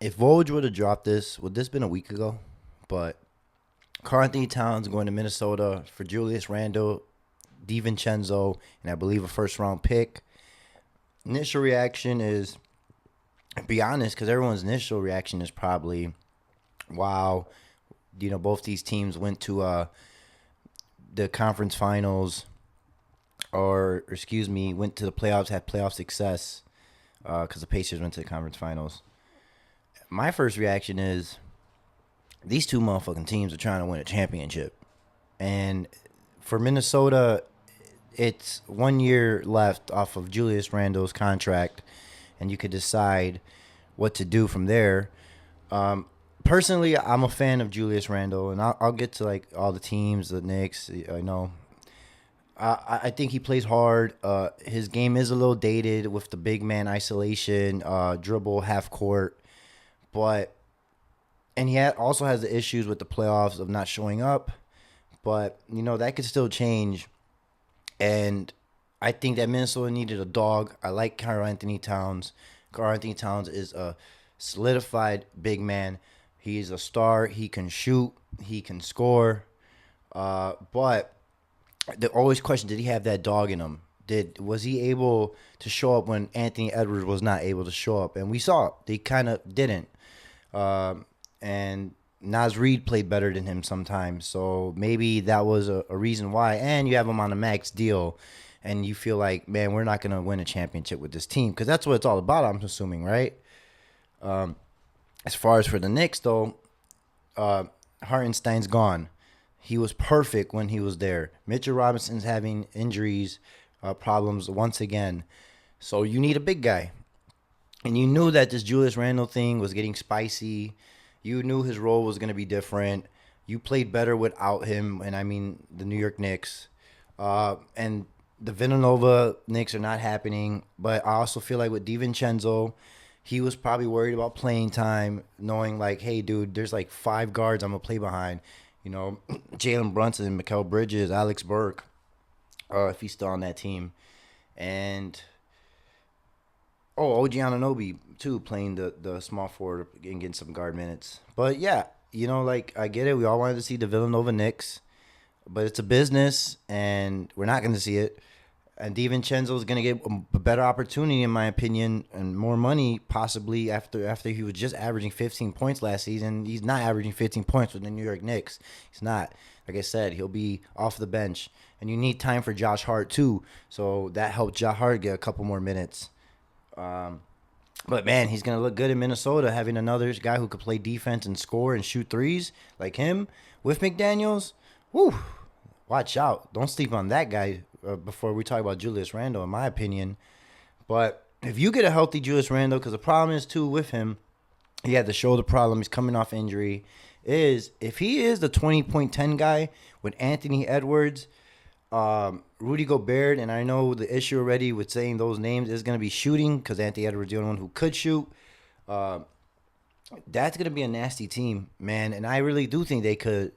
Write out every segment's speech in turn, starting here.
If Woj would have dropped this, would this been a week ago? But Karl Anthony Towns going to Minnesota for Julius Randle, DiVincenzo, and I believe a first round pick. Initial reaction is, be honest, because everyone's initial reaction is probably, wow, both these teams went to the conference finals, or excuse me, went to the playoffs, had playoff success, because the Pacers went to the conference finals. My first reaction is, these two motherfucking teams are trying to win a championship. And for Minnesota, it's 1 year left off of Julius Randle's contract, and you could decide what to do from there. Personally, I'm a fan of Julius Randle, and I'll get to like all the teams, the Knicks. I know. I think he plays hard. His game is a little dated with the big man isolation, dribble, half court, but and also has the issues with the playoffs of not showing up. But that could still change. And I think that Minnesota needed a dog. I like Karl Anthony Towns. Karl Anthony Towns is a solidified big man. He's a star. He can shoot. He can score. But the always question: did he have that dog in him? Was he able to show up when Anthony Edwards was not able to show up? And we saw they kind of didn't. And Naz Reid played better than him sometimes, so maybe that was a reason why. And you have him on a max deal, and you feel like, man, we're not gonna win a championship with this team because that's what it's all about. I'm assuming, right? As far as for the Knicks, though, Hartenstein's gone. He was perfect when he was there. Mitchell Robinson's having injuries, problems once again, so you need a big guy. And you knew that this Julius Randle thing was getting spicy. You knew his role was going to be different. You played better without him, and I mean the New York Knicks. And the Villanova Knicks are not happening. But I also feel like with DiVincenzo, he was probably worried about playing time, knowing like, hey, dude, there's like five guards I'm going to play behind. Jalen Brunson, Mikal Bridges, Alex Burke, if he's still on that team. And OG Anunoby too, playing the small forward and getting some guard minutes. But yeah, like I get it. We all wanted to see the Villanova Knicks, but it's a business, and we're not going to see it. And DiVincenzo is going to get a better opportunity, in my opinion, and more money possibly after he was just averaging 15 points last season. He's not averaging 15 points with the New York Knicks. He's not. Like I said, he'll be off the bench, and you need time for Josh Hart too. So that helped Josh Hart get a couple more minutes. But man, he's gonna look good in Minnesota having another guy who could play defense and score and shoot threes like him with McDaniels. Woo! Watch out! Don't sleep on that guy before we talk about Julius Randle, in my opinion. But if you get a healthy Julius Randle, because the problem is too with him, he had the shoulder problem. He's coming off injury. Is if he is the 20.10 guy with Anthony Edwards, Rudy Gobert, and I know the issue already with saying those names is going to be shooting because Anthony Edwards is the only one who could shoot. That's going to be a nasty team, man. And I really do think they could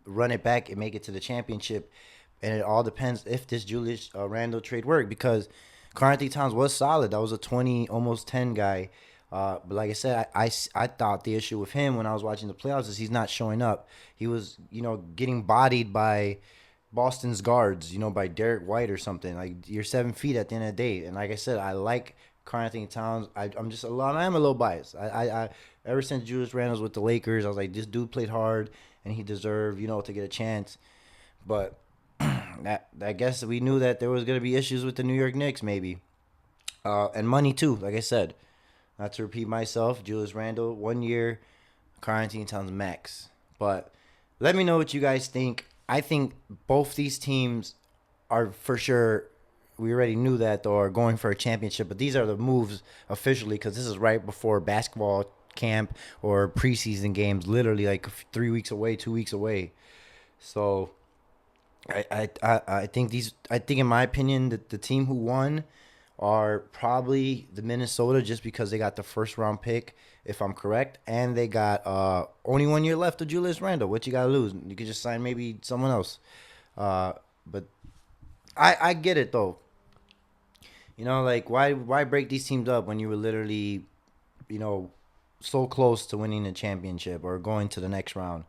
run it back and make it to the championship. And it all depends if this Julius Randle trade worked because Karl Anthony Towns was solid. That was a 20, almost 10 guy. But like I said, I thought the issue with him when I was watching the playoffs is he's not showing up. He was, getting bodied by Boston's guards, by Derek White or something. Like, you're 7 feet at the end of the day. And like I said, I like Karl Anthony Towns. I am a little biased. I ever since Julius Randle's with the Lakers, I was like, this dude played hard and he deserved, to get a chance. But I guess we knew that there was going to be issues with the New York Knicks, maybe. And money too, like I said. Not to repeat myself, Julius Randle, 1 year, Karl Anthony Towns max. But let me know what you guys think. I think both these teams are for sure. We already knew that, though, are going for a championship. But these are the moves officially because this is right before basketball camp or preseason games, literally like 3 weeks away, 2 weeks away. So I think in my opinion, that the team who won are probably the Minnesota just because they got the first round pick, if I'm correct, and they got only 1 year left of Julius Randle. What you gotta lose? You could just sign maybe someone else. But I get it though. Like why break these teams up when you were literally, you know, so close to winning the championship or going to the next round.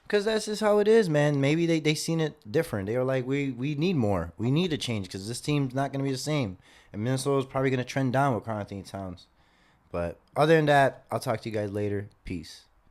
Because that's just how it is, man. Maybe they seen it different. They were like, we need more. We need a change because this team's not going to be the same. And Minnesota's probably going to trend down with Karl Anthony Towns. But other than that, I'll talk to you guys later. Peace.